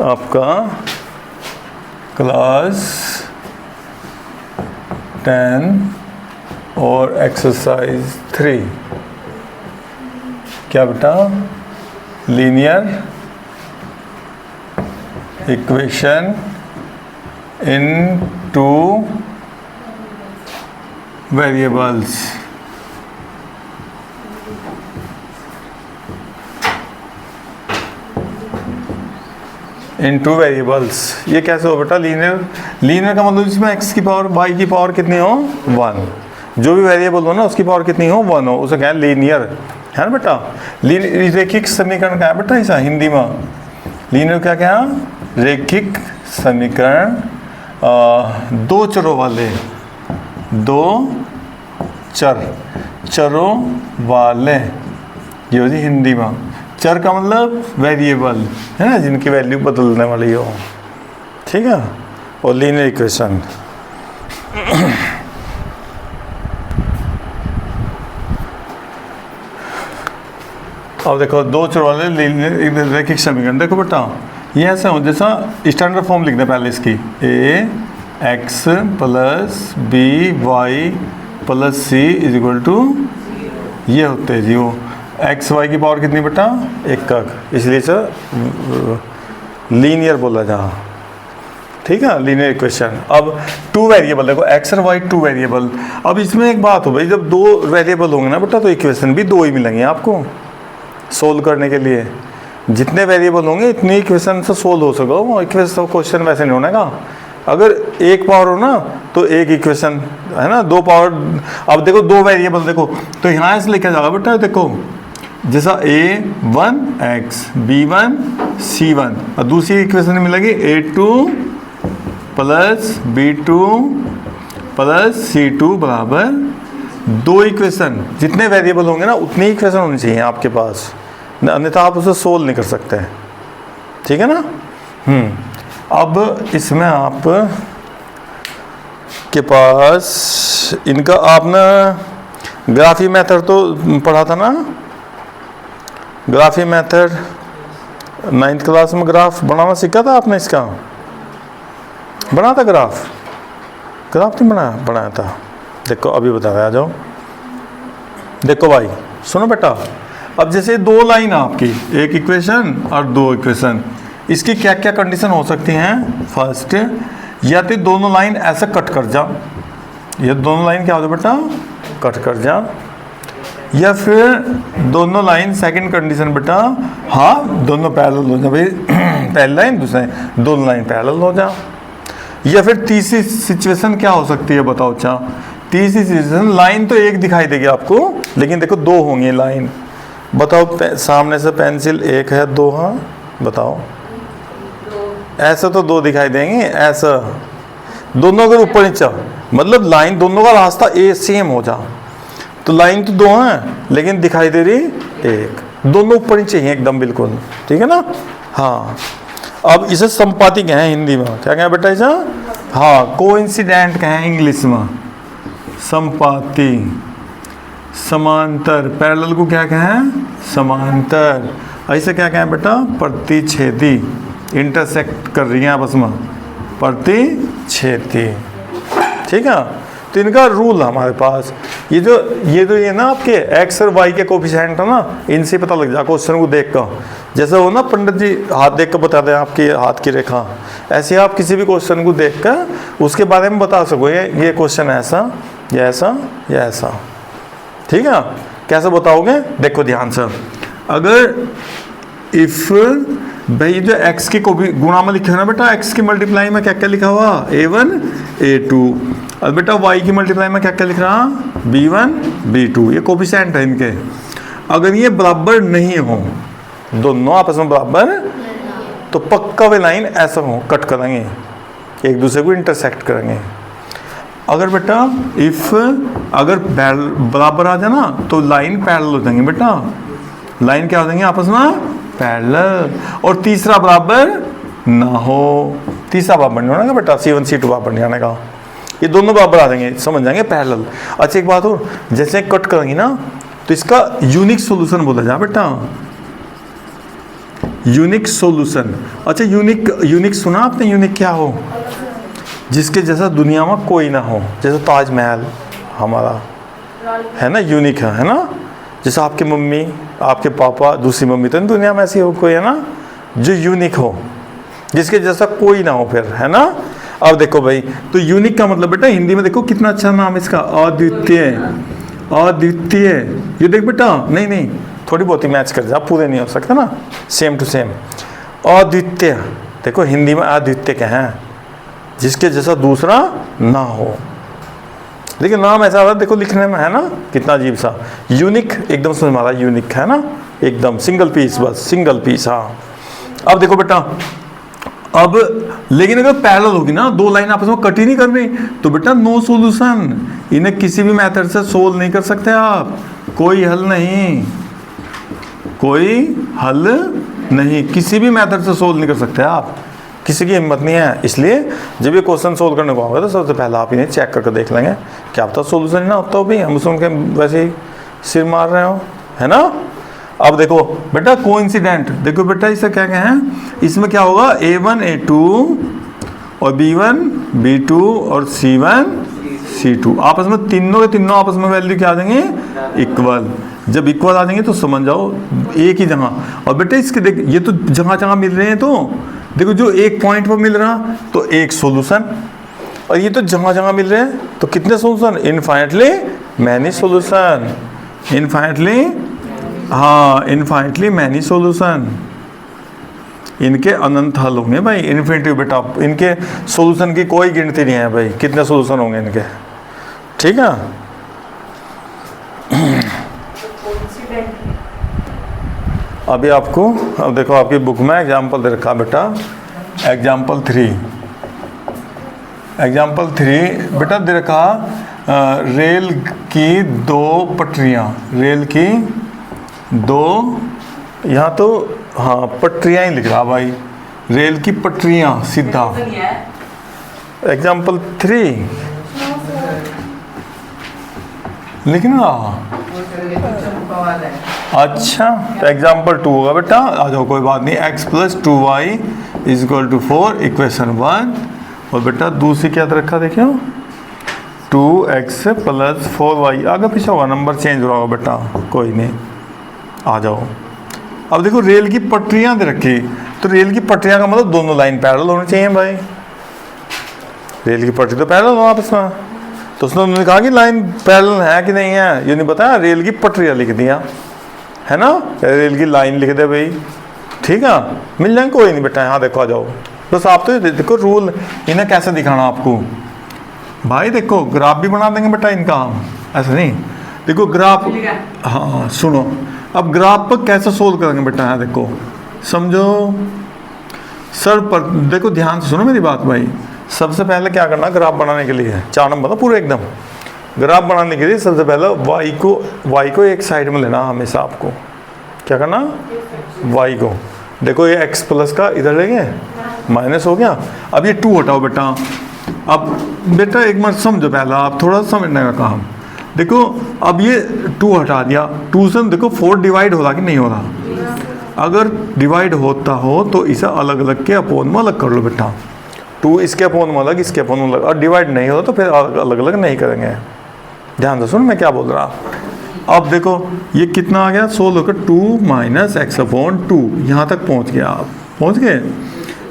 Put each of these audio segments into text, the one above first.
आपका क्लास 10 और एक्सरसाइज 3 क्या बेटा, linear equation in 2 variables. In 2 variables, ये कैसे हो बेटा, लीनियर का मतलब इसमें x की पावर y की पावर कितनी हो 1, जो भी वेरिएबल हो ना उसकी पावर कितनी हो 1 हो, उसे क्या है लीनियर, है ना बेटा। रेखिक समीकरण क्या है बेटा, ऐसा हिंदी में लीनियर क्या रेखिक समीकरण दो चरों वाले, चरों वाले, ये होती हिंदी में। चर का मतलब वेरिएबल है ना, जिनकी वैल्यू बदलने वाली हो, ठीक है। और लीनियर इक्वेशन अब देखो दो चर वाले लीनियर रैखिक समीकरण, देखो बेटा ये ऐसा हो जैसा स्टैंडर्ड फॉर्म लिखते हैं पहले इसकी, a x plus b y plus c is equal to, ये होते हैं जी वो एक्स वाई की पावर कितनी बेटा एकक, इसलिए सर लीनियर बोला जा, ठीक है, लीनियर इक्वेशन। अब 2 वेरिएबल देखो एक्स और वाई 2 वेरिएबल। अब इसमें एक बात हो भाई, जब 2 वेरिएबल होंगे ना बेटा तो इक्वेशन भी 2 ही मिलेंगे आपको सोल्व करने के लिए। जितने वेरिएबल होंगे इतनी इक्वेशन से सोल्व हो सको, इक्वेशन क्वेश्चन वैसे नहीं होने का। अगर एक पावर हो ना तो एक इक्वेशन है ना, 2 पावर। अब देखो 2 वेरिएबल देखो तो यहाँ से लिखा जाएगा बेटा, देखो जैसा a1 x b1 c1 और दूसरी इक्वेशन मिलेगी a2 plus b2 plus c2 बराबर 2 इक्वेशन। जितने वेरिएबल होंगे ना उतनी इक्वेशन होनी चाहिए आपके पास, अन्यथा आप उसे सोल्व नहीं कर सकते, ठीक है ना। अब इसमें आप के पास इनका आपने ग्राफी मेथड तो पढ़ा था ना, ग्राफी मेथड 9th क्लास में ग्राफ बनाना सीखा था आपने, इसका बना था ग्राफ नहीं बनाया था। देखो अभी बता रहे, आ जाओ देखो भाई सुनो बेटा। अब जैसे 2 लाइन आपकी, एक इक्वेशन और 2 इक्वेशन, इसकी क्या क्या कंडीशन हो सकती हैं। फर्स्ट, या तो दोनों लाइन ऐसे कट कर जा, ये दोनों लाइन क्या होता है बेटा कट कर जा, या फिर दोनों लाइन सेकंड कंडीशन बेटा हाँ दोनों पैरेलल हो जा भाई, पहली लाइन दूसरी दोनों लाइन पैरेलल हो जा। या फिर तीसरी सिचुएशन क्या हो सकती है बताओ। अच्छा तीसरी सिचुएशन, लाइन तो एक दिखाई देगी आपको लेकिन देखो 2 होंगी लाइन, बताओ सामने से पेंसिल 1 है 2, हाँ बताओ, ऐसा तो 2 दिखाई देंगे, ऐसा दोनों अगर ऊपर नीचे मतलब लाइन दोनों का रास्ता ए सेम हो जा, तो लाइन तो 2 हैं लेकिन दिखाई दे रही 1, दोनों ऊपर नीचे ही एकदम बिल्कुल, ठीक है ना। हाँ अब इसे संपाती कहें हिंदी में, क्या कहें बेटा इसे, हाँ कोइंसिडेंट कहें इंग्लिश में, संपाती। समांतर, पैरेलल को क्या कहें समांतर, ऐसे क्या कहें बेटा प्रतिच्छेदी, इंटरसेक्ट कर रही हैं आपस में, प्रतिच्छेदी, ठीक है। तो इनका रूल हमारे पास ये ना आपके एक्स और वाई के कोफिशिएंट है ना, इनसे पता लग जाए क्वेश्चन को देख कर, जैसे हो ना पंडित जी हाथ देख कर बता दें आपकी हाथ की रेखा, ऐसे आप किसी भी क्वेश्चन को देख कर उसके बारे में बता सको ये क्वेश्चन ऐसा या ऐसा या ऐसा, ठीक है। कैसे बताओगे देखो ध्यान से, अगर इफ भाई जो x की को भी गुणा में लिखा है ना बेटा, x की मल्टीप्लाई में क्या क्या लिखा हुआ a1 a2, और बेटा y की मल्टीप्लाई में क्या क्या लिख रहा b1 b2, ये कोफिशिएंट है इनके। अगर ये बराबर नहीं हो, दोनों आपस में बराबर, तो पक्का वे लाइन ऐसा हो कट करेंगे, एक दूसरे को इंटरसेक्ट करेंगे। अगर बेटा इफ अगर बराबर आ जाए ना तो लाइन पैरेलल हो जाएंगे बेटा, लाइन क्या हो जाएंगे आपस में पैरेलल। और तीसरा बराबर ना हो, तीसरा बराबर नहीं होने का बेटा, C1 C2 बराबर नहीं आने का, ये दोनों बराबर आ जाएंगे, समझ जाएंगे पैरेलल। अच्छा एक बात और, जैसे कट करेंगे ना तो इसका यूनिक सॉल्यूशन बोला जा बेटा, यूनिक सॉल्यूशन। अच्छा यूनिक सुना आपने? यूनिक क्या हो? जिसके जैसा दुनिया में कोई ना हो। जैसे ताजमहल हमारा है ना, यूनिक है ना। जैसे आपकी मम्मी, आपके पापा, दूसरी मम्मी, तो दुनिया में ऐसी हो कोई, है ना, जो यूनिक हो, जिसके जैसा कोई ना हो फिर, है ना। अब देखो भाई, तो यूनिक का मतलब बेटा हिंदी में देखो कितना अच्छा नाम इसका, अद्वितीय। अद्वितीय, ये देख बेटा, नहीं थोड़ी बहुत ही मैच कर जा, पूरे नहीं हो सकता ना, सेम टू सेम। अद्वितीय, देखो हिंदी में अद्वितीय क्या है, जिसके जैसा दूसरा ना हो। लेकिन नाम ऐसा होता है देखो लिखने में, है ना, कितना अजीब सा। यूनिक एकदम समझ मारा, यूनिक है ना, एकदम सिंगल पीस, बस सिंगल पीस। हाँ, अब देखो बेटा, अब लेकिन अगर पैरेलल होगी ना, दो लाइन आपस में कट ही नहीं कर रही, तो बेटा नो सॉल्यूशन, इन्हें किसी भी मेथड से सोल्व नहीं कर सकते आप। कोई हल नहीं, कोई हल नहीं, किसी भी मेथड से सोल्व नहीं कर सकते आप, किसी की हिम्मत नहीं है। इसलिए जब ये क्वेश्चन सोल्व करने को आओगे तो सबसे पहले आप इन्हें चेक करके देख लेंगे, क्या पता सोल्यूशन ना होता हो भी, हम उसके वैसे ही सिर मार रहे हो, है ना। अब देखो बेटा कोइंसिडेंट, देखो बेटा इसे क्या कहें हैं, इसमें क्या होगा, A1 A2 और B1 B2 और C1 C2 आपस में तीनों के तीनों आपस में वैल्यू क्या आ जाएंगे, इक्वल। जब इक्वल आ जाएंगे तो समझ जाओ एक ही जगह। और बेटा इसके देख, ये तो जगह जगह मिल रहे हैं, तो देखो जो एक पॉइंट पर मिल रहा तो एक सॉल्यूशन, और ये तो जगह जगह मिल रहे हैं तो कितने solution, infinitely many solution. Infinitely, हाँ इनफाइनाइटली मैनी सॉल्यूशन, इनके अनंत हल होंगे भाई, इन्फिनिटी बेटा, इनके सॉल्यूशन की कोई गिनती नहीं है भाई, कितने सॉल्यूशन होंगे इनके, ठीक है। अभी आपको, अब देखो आपकी बुक में एग्जाम्पल दे रखा बेटा, एग्जाम्पल 3 बेटा दे रखा, रेल की दो पटरियाँ, रेल की दो, यहाँ तो हाँ पटरियाँ ही लिख रहा भाई, रेल की पटरियाँ सीधा। एग्जाम्पल 3 लिखना, अच्छा तो एग्जाम्पल 2 होगा बेटा, आ जाओ कोई बात नहीं। x + 2y = 4 equation 1। और बेटा दूसरी क्या रखा देखियो, 2x + 4y, आगे पीछे होगा, नंबर चेंज हो रहा होगा बेटा, कोई नहीं, आ जाओ। अब देखो रेल की पटरियाँ दे रखी, तो रेल की पटरियाँ का मतलब दोनों लाइन पैरेलल होनी चाहिए भाई, रेल की पटरी तो पैरेलल हो आपस में, तो उसने उन्होंने कहा कि लाइन पैरेलल है कि नहीं है, ये नहीं बताया, रेल की पटरियाँ लिख दिया, है ना, रेल की लाइन लिख दे भाई, ठीक है, मिल जाएंगे, कोई नहीं बेटा। यहाँ देखो आ जाओ, बस आप तो देखो रूल, इन्हें कैसे दिखाना आपको भाई, देखो ग्राफ भी बना देंगे बेटा इनका हम, ऐसा नहीं, देखो ग्राफ, हाँ सुनो, अब ग्राफ पर कैसे सोल्व करेंगे बेटा, यहाँ देखो समझो सर पर, देखो ध्यान से सुनो मेरी बात भाई। सबसे पहले क्या करना ग्राफ बनाने के लिए, 4 नंबर पूरे एकदम, ग्राफ बनाने के लिए सबसे पहले y को एक साइड में लेना हमेशा, आपको क्या करना, y को, देखो ये x प्लस का इधर लेंगे, माइनस हो गया। अब ये 2 हटाओ बेटा, अब बेटा एक बार समझो, पहला आप थोड़ा समझने का काम, देखो अब ये 2 हटा दिया, 2 से देखो 4 डिवाइड हो रहा कि नहीं हो रहा, अगर डिवाइड होता हो तो इसे अलग अलग के अपोन में अलग कर लो बेटा, 2 इसके अपोन में अलग, इसके अपोन में अलग, और डिवाइड नहीं हो तो फिर अलग अलग नहीं करेंगे। ध्यान से सुन मैं क्या बोल रहा। अब देखो ये कितना आ गया, 16 होकर 2 - x/2, यहाँ तक पहुँच गया, आप पहुँच गए।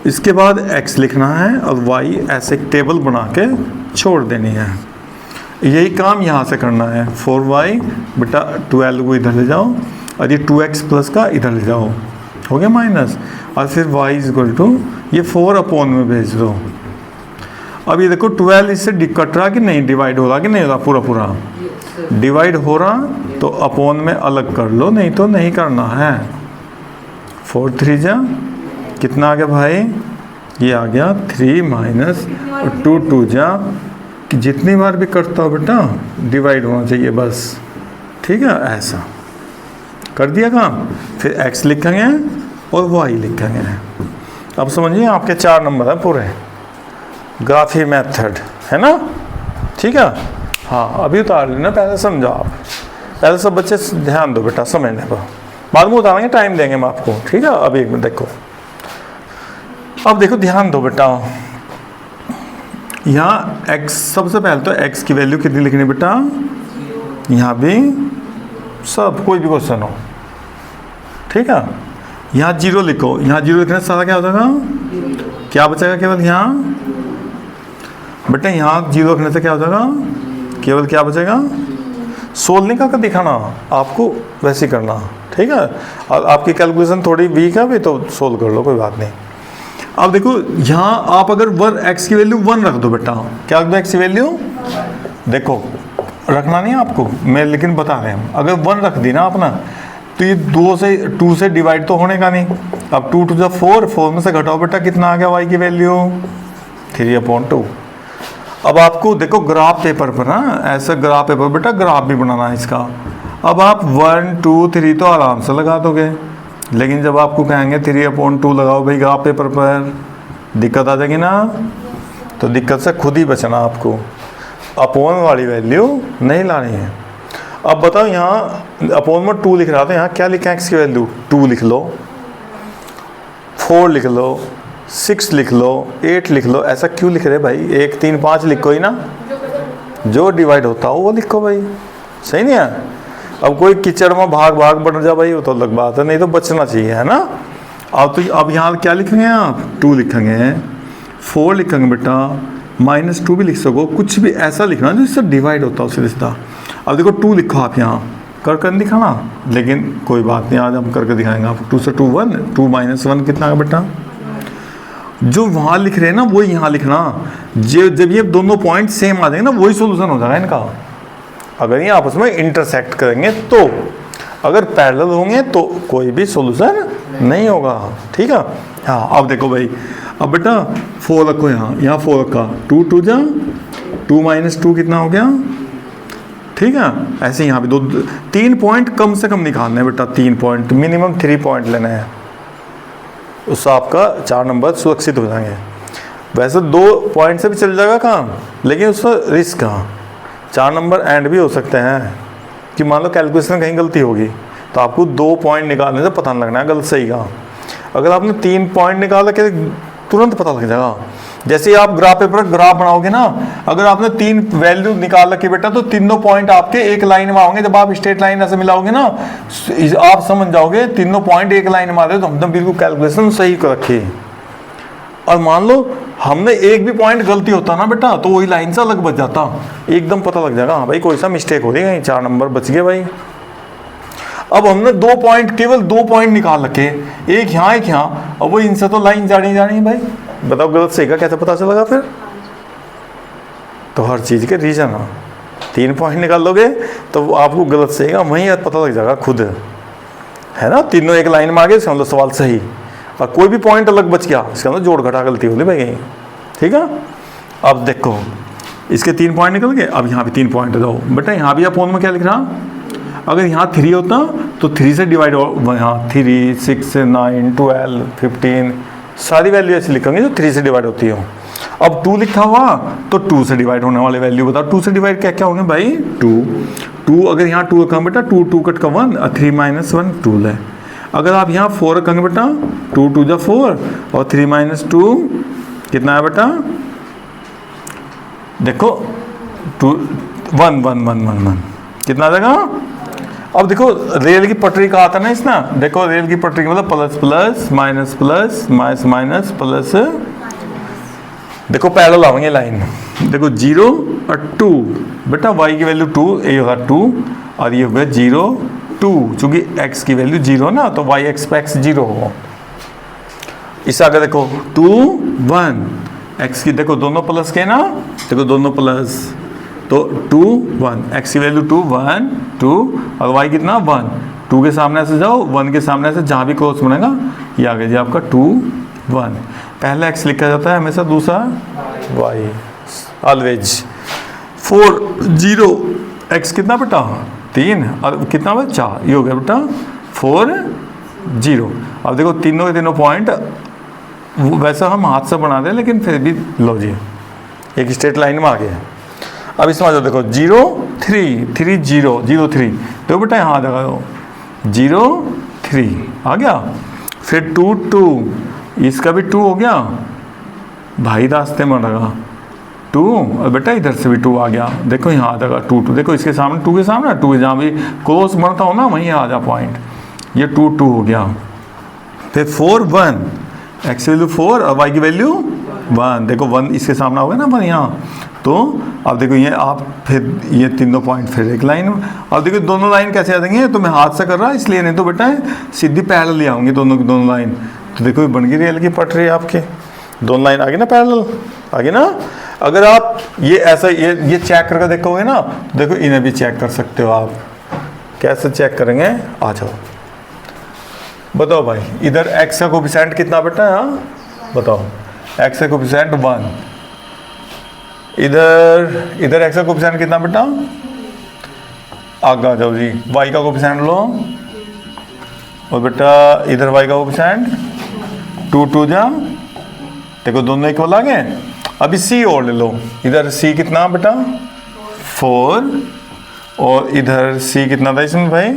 इसके बाद x लिखना है और y ऐसे एक टेबल बना के छोड़ देनी है, यही काम यहाँ से करना है। 4y बेटा 12 को इधर ले जाओ, और ये 2x प्लस का इधर ले जाओ, हो गया माइनस, और फिर y = ये 4 अपोन में भेज दो। अब ये देखो 12 इससे कट रहा कि नहीं, डिवाइड हो रहा कि नहीं हो रहा, पूरा डिवाइड हो रहा तो अपोन में अलग कर लो, नहीं तो नहीं करना है। 4 3 जा कितना आ गया भाई, ये आ गया 3 माइनस, और 2 2 जा, कि जितनी बार भी करता हो बेटा डिवाइड होना चाहिए बस, ठीक है, ऐसा कर दिया काम। फिर x लिखेंगे और y लिखेंगे। अब समझिए आपके 4 नंबर हैं पूरे, ग्राफी मेथड, है ना, ठीक है। हाँ अभी उतार लेना, पहले समझो आप, पहले सब बच्चे ध्यान दो बेटा समझने पर, बाद में उतारेंगे, टाइम देंगे हम आपको, ठीक है। अब एक मिनट देखो, अब देखो ध्यान दो बेटा, यहाँ x, सबसे पहले तो x की वैल्यू कितनी लिखनी बेटा, यहाँ भी सब कोई भी क्वेश्चन हो, ठीक है। यहाँ 0 लिखो, यहाँ 0 लिखने से सारा क्या हो जाएगा, क्या बचेगा केवल यहाँ बेटा, यहाँ 0 लिखने से क्या हो जाएगा, केवल क्या बचेगा, सोल्व नहीं करके दिखाना आपको, वैसे ही करना, ठीक है। और आपकी कैलकुलेशन थोड़ी वीक है भी तो सोल्व कर लो, कोई बात नहीं। अब देखो यहाँ आप अगर x की वैल्यू 1 रख दो बेटा, क्या रख दो x की वैल्यू, देखो रखना नहीं आपको मैं, लेकिन बता रहे हैं, अगर 1 रख दी ना अपना, तो ये 2 से डिवाइड तो होने का नहीं। अब 2 टू 4, 4 में से घटाओ बेटा, कितना आ गया y की वैल्यू, 3/2। अब आपको देखो ग्राफ पेपर पर ना, ऐसा ग्राफ पेपर बेटा, ग्राफ भी बनाना है इसका। अब आप 1 2 3 तो आराम से लगा दोगे, लेकिन जब आपको कहेंगे 3/2 लगाओ भाई ग्राफ पेपर पर, दिक्कत आ जाएगी ना। तो दिक्कत से खुद ही बचना आपको, अपॉन वाली वैल्यू नहीं लानी है। अब बताओ यहाँ अपॉन में 2 लिख रहा था, यहाँ क्या लिखा है x की वैल्यू, 2 लिख लो, 4 लिख लो, 6 लिख लो, 8 लिख लो। ऐसा क्यों लिख रहे भाई, 1 3 5 लिखो ही ना, जो डिवाइड होता हो वो लिखो भाई, सही नहीं है। अब कोई कीचड़ में भाग बढ़ जा भाई, वो तो अलग बात है, नहीं तो बचना चाहिए, है ना। अब यहाँ क्या लिखेंगे आप, 2 लिखेंगे, 4 लिखेंगे बेटा, -2 भी लिख सको, कुछ भी ऐसा लिखना जो इससे डिवाइड होता हो सीधा। अब देखो 2 लिखो आप यहाँ, कर दिखाना, लेकिन कोई बात नहीं, आज हम करके दिखाएंगे आपको। 2 से 2 1, 2 - 1 कितना है बेटा, जो वहाँ लिख रहे हैं ना वही यहाँ लिखना। जब ये दोनों पॉइंट सेम आ जाएंगे ना, वही सोल्यूशन हो जाएगा इनका, अगर ये आपस में इंटरसेक्ट करेंगे तो। अगर पैरेलल होंगे तो कोई भी सोल्यूशन नहीं होगा, ठीक है। हाँ अब देखो भाई, अब बेटा 4 रखो, यहाँ 4 रखा, 2 2 जा 2 - 2 कितना हो गया, ठीक है। ऐसे यहाँ भी 3 पॉइंट कम से कम निकालने हैं बेटा, 3 पॉइंट मिनिमम, 3 पॉइंट लेने हैं, उससे आपका 4 नंबर सुरक्षित हो जाएंगे। वैसे 2 पॉइंट से भी चल जाएगा काम, लेकिन उसका रिस्क कहाँ, 4 नंबर एंड भी हो सकते हैं कि मान लो कैलकुलेशन कहीं गलती होगी, तो आपको 2 पॉइंट निकालने से पता नहीं लगना है गलत सही का। अगर आपने 3 पॉइंट निकाला के तुरंत पता लग जाएगा। जैसे आप ग्राफ पेपर ग्राफ बनाओगे ना, अगर आपने 3 वैल्यू निकाल रखी बेटा, तो तीनों पॉइंट आपके एक लाइन में होंगे। जब आप स्ट्रेट लाइन ऐसे मिलाओगे ना, आप समझ जाओगे तीनों पॉइंट एक लाइन में आ रहे, तो हमने बिल्कुल कैलकुलेशन सही कर रखी। और मान लो हमने एक भी पॉइंट गलती होता ना बेटा, तो वही लाइन से अलग बच जाता, एकदम पता लग जाएगा हाँ भाई कोई सा मिस्टेक हो रही है, 4 नंबर बच गए भाई। अब हमने 2 पॉइंट, केवल 2 पॉइंट निकाल रखे, एक यहाँ एक यहाँ, अब वो इनसे तो लाइन जानी है भाई, बताओ गलत सही का कैसे पता चलेगा फिर। तो हर चीज़ के रीजन है, 3 पॉइंट निकाल लोगे तो आपको गलत सही का वहीं पता लग जाएगा खुद, है ना। तीनों एक लाइन में आ गए, इसका मतलब सवाल सही, और कोई भी पॉइंट अलग बच गया, इसका मतलब जोड़ घटा गलती होगी भाई कहीं, ठीक है। अब देखो इसके 3 पॉइंट निकल गए, अब यहाँ भी 3 पॉइंट दो बेटा। यहाँ भी अपोन में क्या लिख रहा, अगर यहाँ 3 होता तो 3 से डिवाइड हो, यहाँ 3 6 9 12 15 सारी वैल्यू ऐसी लिखेंगे जो 3 से डिवाइड होती हो। अब 2 लिखा हुआ तो 2 से डिवाइड होने वाले वैल्यू बताओ, 2 से डिवाइड क्या क्या होंगे भाई, 2 अगर यहाँ 2 रखा बेटा, 2 कट का 1, 3 - 1 2 है। अगर आप यहाँ 4 रखेंगे बेटा, 2 2 जा 4 और 3 - 2 कितना है बेटा, देखो 2 1 1 1 1 1 कितना आ जाएगा। अब देखो रेल की पटरी का आता है ना इसमें, देखो रेल की पटरी का मतलब plus plus minus plus minus minus plus, देखो पैरेलल आएंगे लाइन, देखो 0 और 2 बेटा, y की वैल्यू 2, ये होगा 2 और ये होगा 0 2, चूंकि x की वैल्यू 0 ना, तो y x पे x 0 होगा। इस आगे देखो 2 1, x की देखो दोनों प्लस के ना, देखो दोनों प्लस, तो 2 1, x की वैल्यू 2 1 2 और y कितना 1, 2 के सामने से जाओ, 1 के सामने से जहाँ भी क्रॉस बनेगा ये आ गया जी आपका 2 1। पहला x लिखा जाता है हमेशा, दूसरा y ऑलवेज। 4 0 x कितना बेटा 3 और कितना बचा 4, ये हो गया बेटा 4 0। अब देखो तीनों के तीनों पॉइंट वैसा हम हाथ से बना दें, लेकिन फिर भी लो जी एक स्ट्रेट लाइन में आ गया। अब इसमें आ जाओ, देखो 0 3 3 0 0 3, तो बेटा यहाँ आ जाएगा 0 3 आ गया, फिर 2 2, इसका भी 2 हो गया भाई, रास्ते में लगा 2, और बेटा इधर से भी 2 आ गया, देखो यहाँ आ जाएगा 2 2, देखो इसके सामने 2 के सामने 2 जहाँ भी क्लोज बनता हो ना वहीं आ जा पॉइंट, ये 2 2 हो गया। फिर 4 1, एक्स की वैल्यू 4 और वाई की वैल्यू 1, देखो 1 इसके सामने होगा ना 1 यहाँ, तो अब देखो ये आप फिर ये तीनों पॉइंट फिर एक लाइन, अब देखो दोनों लाइन कैसे आ जाएंगे, तो मैं हाथ से कर रहा इसलिए, नहीं तो बेटा सीधी पैरेलल ले आऊँगी दोनों की दोनों लाइन, तो देखो ये बन गई रेल की पटरी आपके, दोनों लाइन आगे ना पैरेलल आगे ना। अगर आप ये ऐसा ये चेक करके देखोगे ना, तो देखो इन्हें भी चेक कर सकते हो आप, कैसे चेक करेंगे, आ जाओ बताओ भाई, इधर x का कोफिशिएंट कितना बेटा है, हाँ बताओ, x का कोफिशिएंट 1, इधर x का कोफिशिएंट कितना बेटा, आगे आ जाओ जी, y का कोफिशिएंट लो, और बेटा इधर y का कोफिशिएंट 2 2 जा, देखो दोनों इक्वल आ गए। अभी c और ले लो, इधर c कितना बेटा 4, और इधर c कितना था इसमें भाई,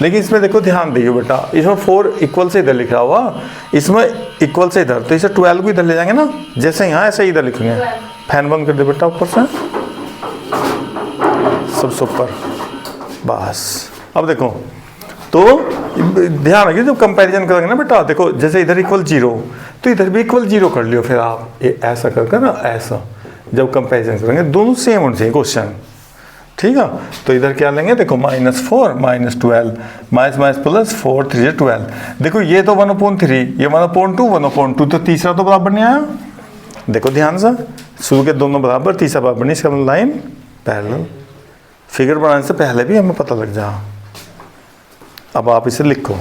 लेकिन इसमें देखो ध्यान दियो बेटा, इसमें 4 इक्वल से इधर लिखा हुआ, इसमें इक्वल से इधर, तो इसे 12 को इधर ले जाएंगे ना, जैसे यहाँ ऐसे इधर लिखेंगे। फैन बंद कर दे बेटा ऊपर से, सबसे ऊपर, बस। अब देखो तो ध्यान रखिए जब कंपैरिजन करेंगे ना बेटा, देखो जैसे इधर इक्वल 0, तो इधर भी इक्वल 0 कर लियो, फिर आप ये ऐसा करके ना ऐसा, जब कंपैरिजन करेंगे दोनों सेम होने चाहिए क्वेश्चन, ठीक है। तो इधर क्या लेंगे, देखो -4 -12, माइनस प्लस 4 3 12, देखो ये तो 1/3, ये 1/2 1/2, तो तीसरा तो बराबर नहीं आया, देखो ध्यान से, शुरू के दोनों बराबर, तीसरा बराबर नहीं, इसका लाइन पैरेलल, फिगर बनाने से पहले भी हमें पता लग जा। अब आप इसे लिखो।